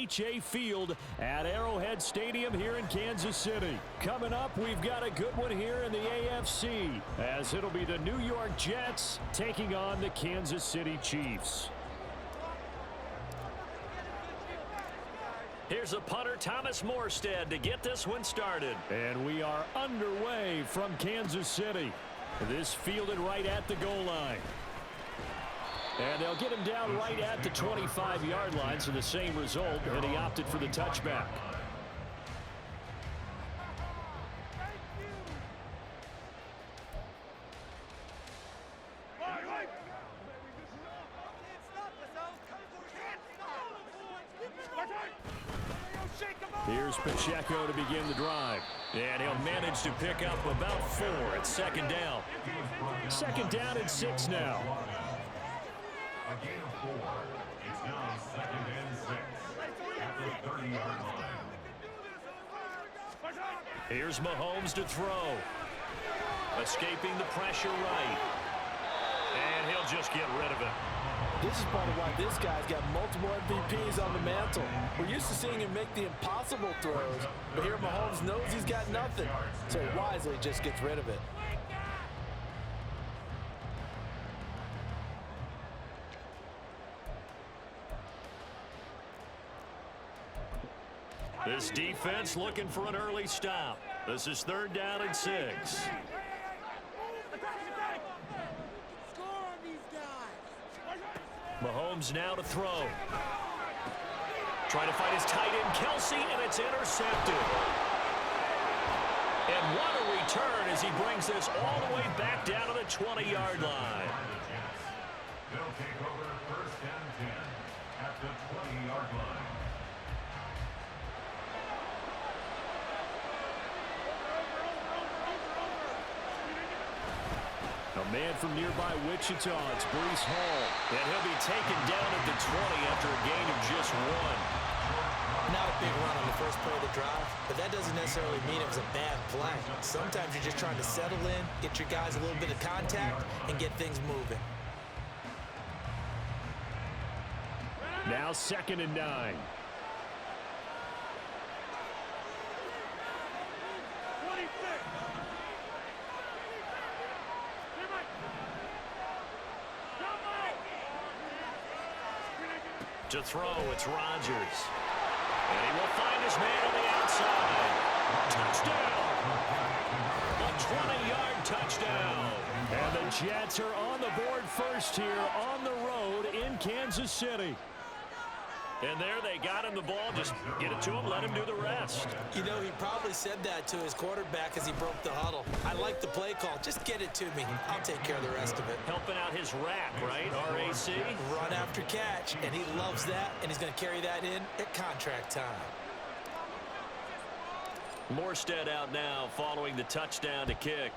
NFHA Field at Arrowhead Stadium here in Kansas City. Coming up, we've got a good one here in the AFC, as it'll be the New York Jets taking on the Kansas City Chiefs. Here's a punter, Thomas Morstead, to get this one started. And we are underway from Kansas City. This fielded right at the goal line. And they'll get him down right at the 25-yard line, so the same result, and he opted for the touchback. Here's Pacheco to begin the drive. And he'll manage to pick up about 4 at second down. Second down and 6 now. A gain of 4. It's now second and 6 at the 30-yard line. Here's Mahomes to throw. Escaping the pressure right. And he'll just get rid of it. This is part of why this guy's got multiple MVPs on the mantle. We're used to seeing him make the impossible throws, but here Mahomes knows he's got nothing, so he wisely just gets rid of it. This defense looking for an early stop. This is third down and 6. Mahomes now to throw. Trying to find his tight end, Kelsey, and it's intercepted. And what a return as he brings this all the way back down to the 20-yard line. They'll take over first and 10 at the 20-yard line. A man from nearby Wichita, it's Breece Hall. And he'll be taken down at the 20 after a gain of just 1. Not a big run on the first play of the drive, but that doesn't necessarily mean it was a bad play. Sometimes you're just trying to settle in, get your guys a little bit of contact, and get things moving. Now second and 9. To throw, it's Rodgers. And he will find his man on the outside. Touchdown! A 20-yard touchdown. And the Jets are on the board first here on the road in Kansas City. And there they got him the ball. Just get it to him, let him do the rest. You know, he probably said that to his quarterback as he broke the huddle. I like the play call. Just get it to me. I'll take care of the rest of it. Helping out his rack, right? RAC? Run after catch, and he loves that, and he's going to carry that in at contract time. Morstead out now following the touchdown to kick.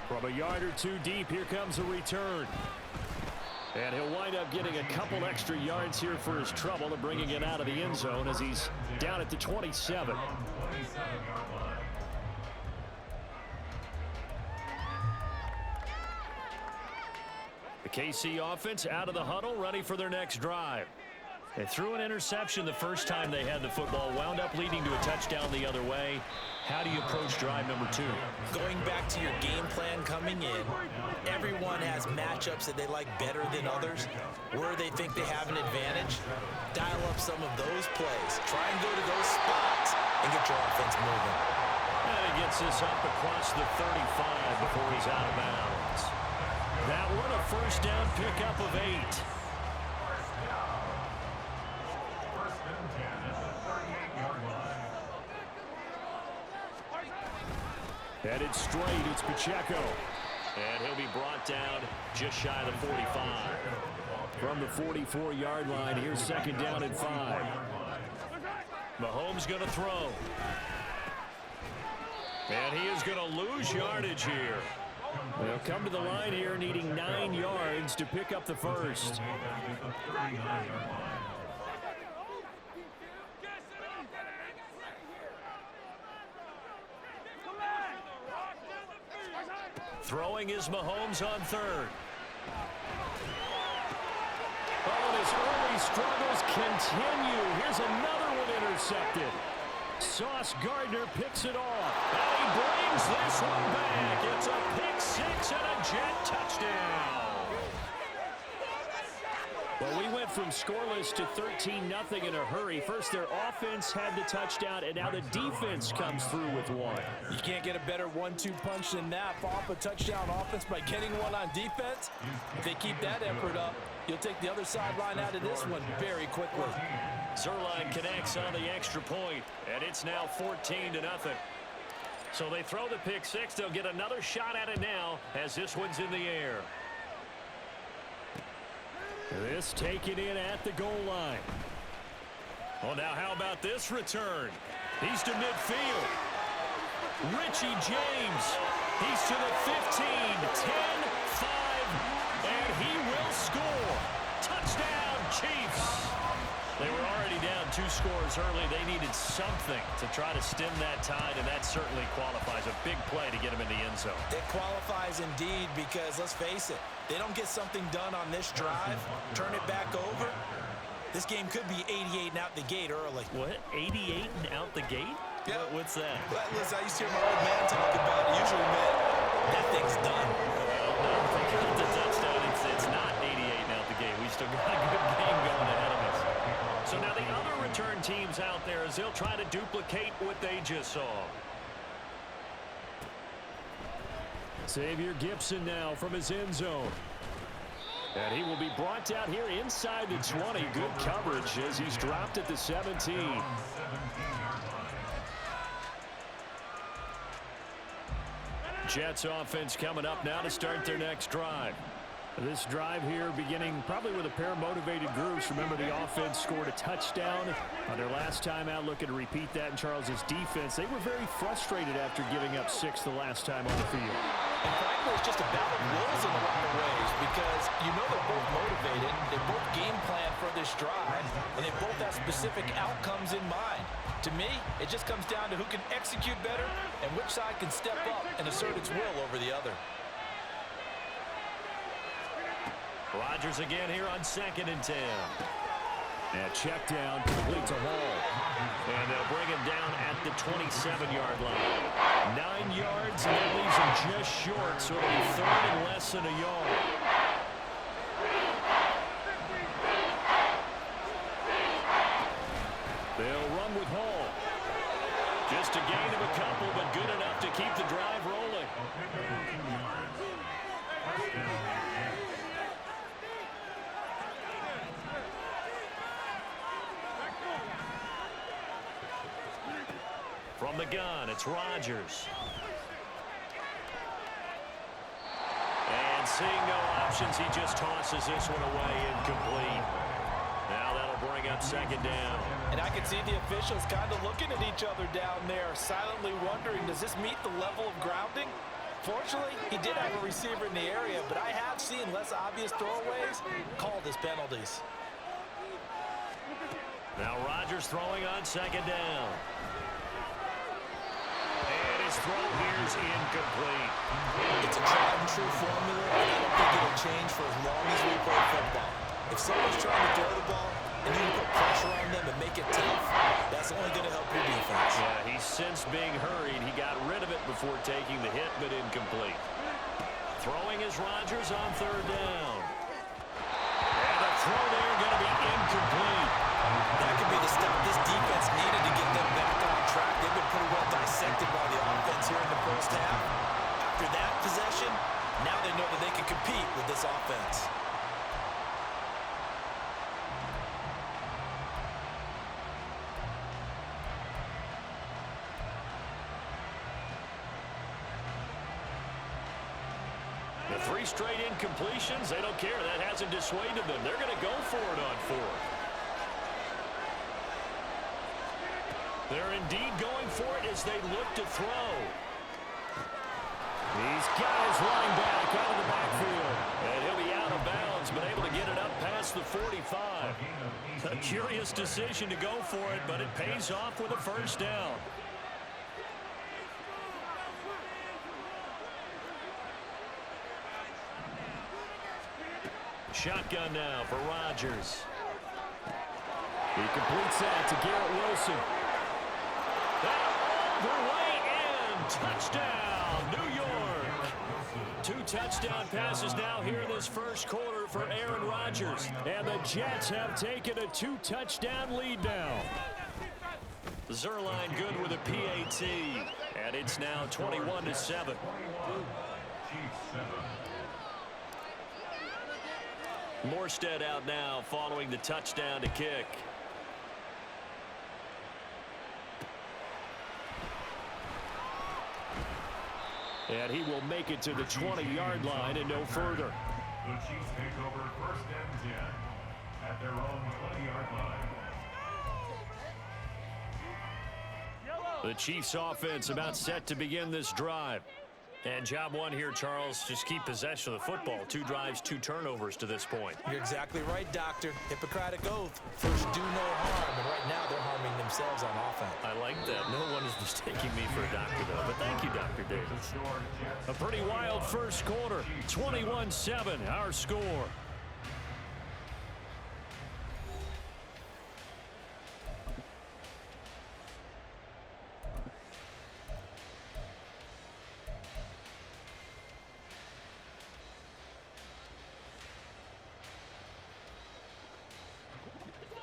From a yard or two deep, here comes a return. And he'll wind up getting a couple extra yards here for his trouble and bringing it out of the end zone as he's down at the 27. The KC offense out of the huddle, ready for their next drive. They threw an interception the first time they had the football, wound up leading to a touchdown the other way. How do you approach drive number 2? Going back to your game plan coming in, everyone has matchups that they like better than others, where they think they have an advantage. Dial up some of those plays. Try and go to those spots and get your offense moving. And he gets this up across the 35 before he's out of bounds. That one a first down pickup of 8. Headed straight, it's Pacheco. And he'll be brought down just shy of the 45. From the 44-yard line, here's second down and 5. Mahomes going to throw. And he is going to lose yardage here. They'll come to the line here needing 9 yards to pick up the first. Throwing is Mahomes on third. struggles continue. Here's another one intercepted. Sauce Gardner picks it off. And he brings this one back. It's a pick six and a Jet touchdown. Well, we went from scoreless to 13-0 in a hurry. First, their offense had the touchdown, and now the defense comes through with one. You can't get a better 1-2 punch than that. Off a touchdown offense by getting one on defense. If they keep that effort up, you'll take the other sideline out of this one very quickly. Zerline connects on the extra point, and it's now 14-0. So they throw the pick six. They'll get another shot at it now as this one's in the air. This taken in at the goal line. Well, now how about this return? He's to midfield. Richie James. He's to the 15, 10, 5, and he will score. Touchdown, Chiefs. They were already down 2 scores early. They needed something to try to stem that tide, and that certainly qualifies. A big play to get them in the end zone. It qualifies indeed because, let's face it, they don't get something done on this drive, turn it back over, this game could be 88 and out the gate early. What? 88 and out the gate? Yeah. What's that? Listen, I used to hear my old man talk about it. Usually meant that thing's done. Well, no, if they count the touchdown, it's not 88 and out the gate. We still got a good game going ahead of us. So now the other return teams out there as they'll try to duplicate what they just saw. Xavier Gibson now from his end zone. And he will be brought down here inside the 20. Good coverage as he's dropped at the 17. Jets offense coming up now to start their next drive. This drive here beginning probably with a pair of motivated groups. Remember, the offense scored a touchdown on their last time out. Looking to repeat that in Charles's defense. They were very frustrated after giving up 6 the last time on the field. And frankly, it's just a battle of wills in a lot of ways because you know they're both motivated. They both game plan for this drive, and they both have specific outcomes in mind. To me, it just comes down to who can execute better and which side can step up and assert its will over the other. Rodgers again here on 2nd and 10. And check down, complete to Hall. And they'll bring him down at the 27-yard line. 9 yards, and that leaves him just short, so it'll be 3rd and less than a yard. They'll run with Hall. Just a gain of a couple, but good enough to keep the drive rolling. From the gun, it's Rodgers. And seeing no options, he just tosses this one away incomplete. Now that'll bring up 2nd down. And I can see the officials kind of looking at each other down there, silently wondering, does this meet the level of grounding? Fortunately, he did have a receiver in the area, but I have seen less obvious throwaways called as penalties. Now Rodgers throwing on 2nd down. And his throw here is incomplete. It's a tried and true formula, and I don't think it'll change for as long as we play football. If someone's trying to throw the ball and you can put pressure on them and make it tough, that's only going to help your defense. Yeah, he's since being hurried. He got rid of it before taking the hit, but incomplete. Throwing is Rodgers on 3rd down. And the throw there going to be incomplete. That could be the stop this defense needed to get them back on track. They've been pretty well dissected by the offense here in the first half. After that possession, now they know that they can compete with this offense. The 3 straight incompletions, they don't care. That hasn't dissuaded them. They're going to go for it on 4th. They're indeed going for it as they look to throw. He's got his running back out of the backfield. And he'll be out of bounds, but able to get it up past the 45. A curious decision to go for it, but it pays off with a 1st down. Shotgun now for Rodgers. He completes that to Garrett Wilson. That all the way in. Touchdown, New York. 2 touchdown passes now here in this first quarter for Aaron Rodgers. And the Jets have taken a 2-touchdown lead now. Zerline good with a PAT. And it's now 21-7. Morstead out now following the touchdown to kick. And he will make it to the 20-yard line and no further. The Chiefs take over 1st and 10 at their own 20-yard line. The Chiefs offense about set to begin this drive. And job one here, Charles, just keep possession of the football. 2 drives, 2 turnovers to this point. You're exactly right, Doctor. Hippocratic oath. First, do no harm. And right now, they're harming themselves on offense. I like that. No one is mistaking me for a doctor, though. But thank you, Dr. Davis. A pretty wild first quarter. 21-7, our score.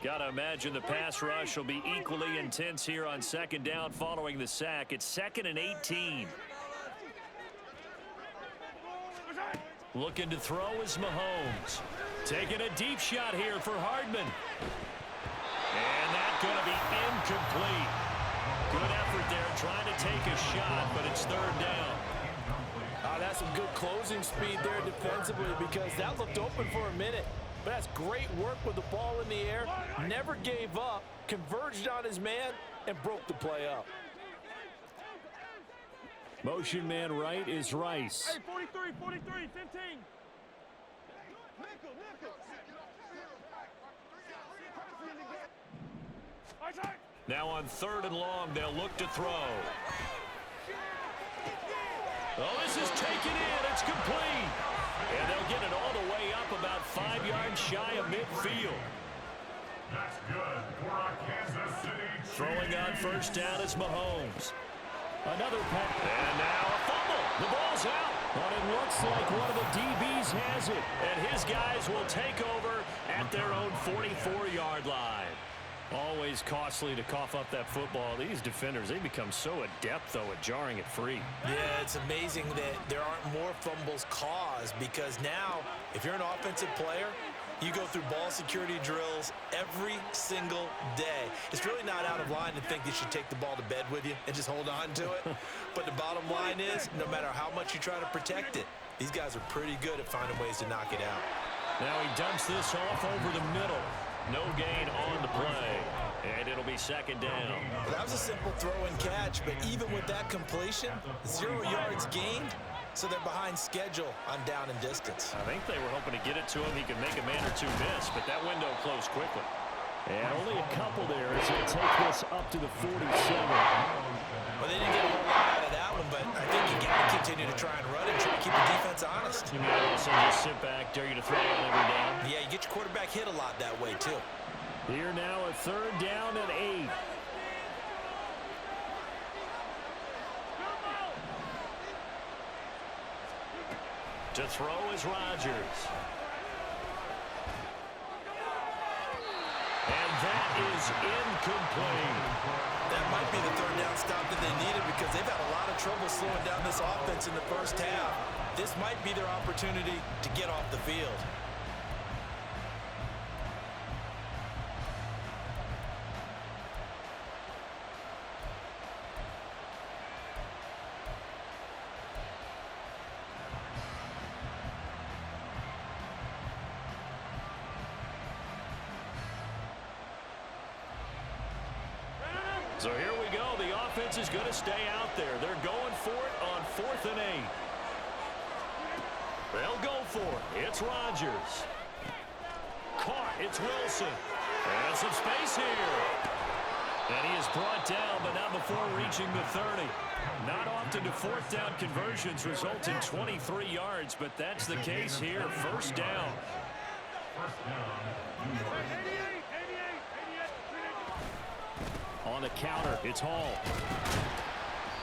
Gotta imagine the pass rush will be equally intense here on 2nd down following the sack. It's 2nd and 18. Looking to throw is Mahomes. Taking a deep shot here for Hardman. And that's going to be incomplete. Good effort there trying to take a shot, but it's 3rd down. That's some good closing speed there defensively because that looked open for a minute. But that's great work with the ball in the air. Never gave up, converged on his man, and broke the play up. Motion man right is Rice. Hey, 43, 15. Now on 3rd and long, they'll look to throw. Oh, this is taken in. It's complete. And they'll get it all the way up about 5 yards shy of midfield. That's good for a Kansas City. Throwing on 1st down is Mahomes. Another pass. And now a fumble. The ball's out. But it looks like one of the DBs has it. And his guys will take over at their own 44-yard line. Always costly to cough up that football. These defenders, they become so adept, though, at jarring it free. Yeah, it's amazing that there aren't more fumbles caused because now, if you're an offensive player, you go through ball security drills every single day. It's really not out of line to think you should take the ball to bed with you and just hold on to it. But the bottom line is, no matter how much you try to protect it, these guys are pretty good at finding ways to knock it out. Now he dumps this off over the middle. No gain on the play. And it'll be 2nd down. Well, that was a simple throw and catch, but even with that completion, 0 yards gained, so they're behind schedule on down and distance. I think they were hoping to get it to him. He could make a man or 2 miss, but that window closed quickly. And only a couple there as they take this up to the 47. Well, they didn't get a whole lot out of that one, but I think you got to continue to try and run it and try to keep the defense honest. You might also just sit back, dare you to throw on every down. Yeah, you get your quarterback hit a lot that way, too. Here now a 3rd down and 8. To throw is Rodgers. And that is incomplete. That might be the 3rd down stop that they needed because they've had a lot of trouble slowing down this offense in the first half. This might be their opportunity to get off the field. So here we go. The offense is going to stay out there. They're going for it on 4th and 8. They'll go for it. It's Rodgers. Caught. It's Wilson. And some space here. And he is brought down, but not before reaching the 30. Not often do 4th down conversions result in 23 yards, but that's the case here. 1st down. on the counter. It's Hall.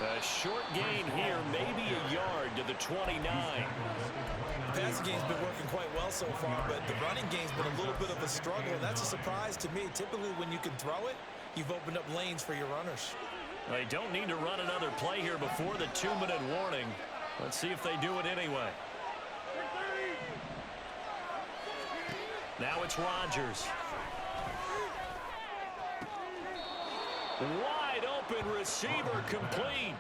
A short gain here, maybe a yard to the 29. The passing game's been working quite well so far, but the running game's been a little bit of a struggle, and that's a surprise to me. Typically, when you can throw it, you've opened up lanes for your runners. They don't need to run another play here before the 2-minute warning. Let's see if they do it anyway. Now it's Rodgers. Wide open receiver, complete.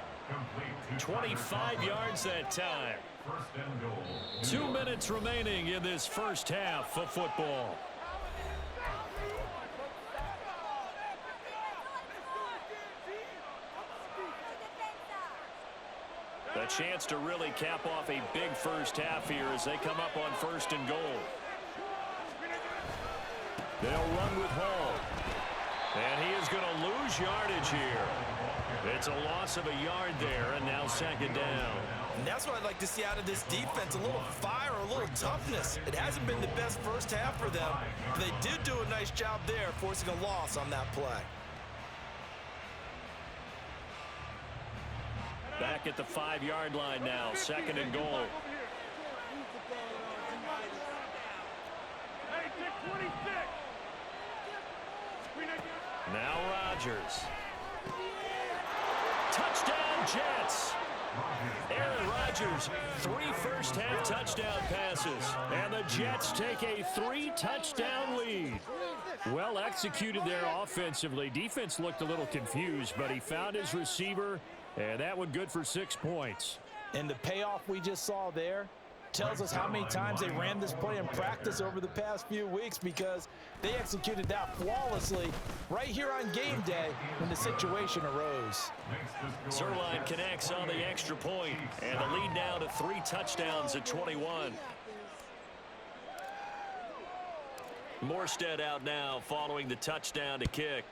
25 yards that time. 2 minutes remaining in this first half of football. A chance to really cap off a big first half here as they come up on 1st and goal. They'll run with Hall. And he is going to lose yardage here. It's a loss of a yard there, and now 2nd down. And that's what I'd like to see out of this defense, a little fire, a little toughness. It hasn't been the best first half for them, but they did do a nice job there, forcing a loss on that play. Back at the 5-yard line now, 2nd and goal. Now Rodgers. Touchdown Jets. Aaron Rodgers, 3 first-half touchdown passes. And the Jets take a 3-touchdown lead. Well executed there offensively. Defense looked a little confused, but he found his receiver, and that one good for 6 points. And the payoff we just saw there tells us how many times they ran this play in practice over the past few weeks, because they executed that flawlessly right here on game day when the situation arose. Zerline connects on the extra point, and the lead now to 3 touchdowns at 21. Morstead out now following the touchdown to kick.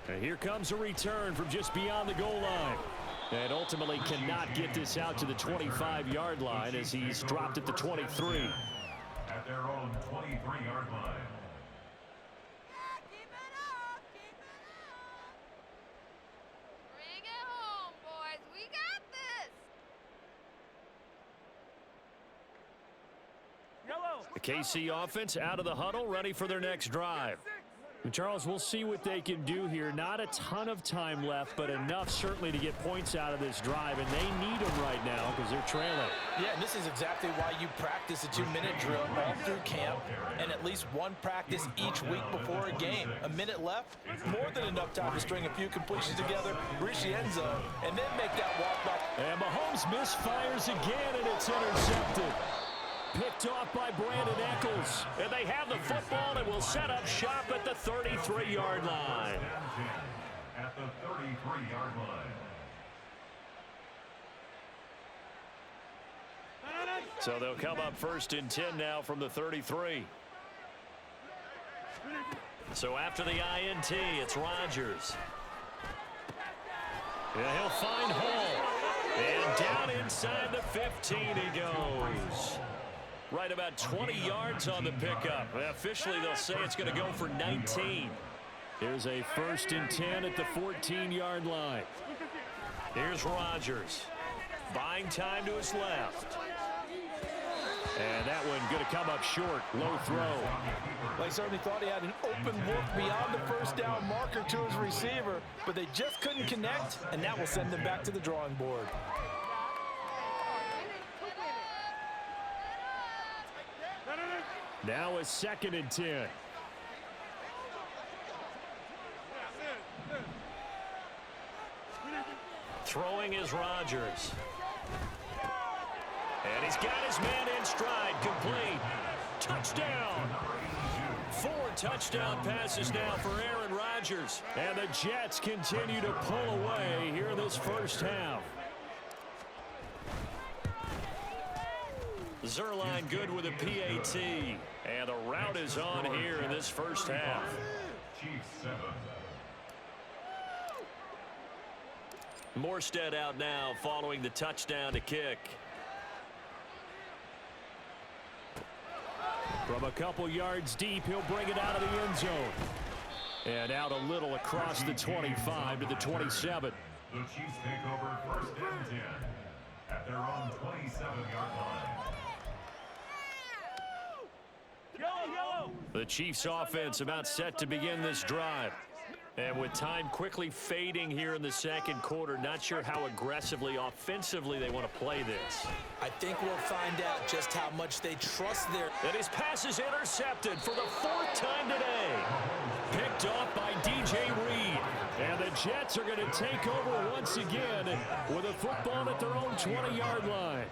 And here comes a return from just beyond the goal line. And ultimately cannot get this out to the 25-yard line as he's dropped at the 23. At their own 23-yard line. Bring it home, boys. We got this. The KC offense out of the huddle, ready for their next drive. And Charles, we'll see what they can do here. Not a ton of time left, but enough certainly to get points out of this drive, and they need them right now because they're trailing. Yeah, and this is exactly why you practice a 2-minute drill all through camp and at least one practice each week before a game. A minute left, more than enough time to string a few completions together, reach the end zone, and then make that walk back. And Mahomes misfires again, and it's intercepted. Picked off by Brandon Eccles. And they have the football and will set up shop at the 33-yard line. At the 33-yard line. So they'll come up 1st and 10 now from the 33. So after the INT, it's Rodgers. Yeah, he'll find Hall. And down inside the 15 he goes. Right about 20 yards on the pickup. Officially, they'll say it's going to go for 19. Here's a 1st and 10 at the 14-yard line. Here's Rodgers. Buying time to his left. And that one going to come up short. Low throw. They certainly thought he had an open look beyond the 1st down marker to his receiver, but they just couldn't connect, and that will send them back to the drawing board. Now a 2nd and 10. Throwing is Rodgers. And he's got his man in stride, complete. Touchdown. 4 touchdown passes now for Aaron Rodgers. And the Jets continue to pull away here in this first half. Zerline good with a PAT. And the route is on here in this first half. Chiefs 7. Morstead out now following the touchdown to kick. From a couple yards deep, he'll bring it out of the end zone. And out a little across the 25 to the 27. The Chiefs take over 1st and 10 at their own 27-yard line. The Chiefs offense about set to begin this drive. And with time quickly fading here in the second quarter, not sure how aggressively, offensively they want to play this. I think we'll find out just how much they trust their... And his pass is intercepted for the 4th time today. Picked off by DJ Reed. And the Jets are going to take over once again with a football at their own 20-yard line.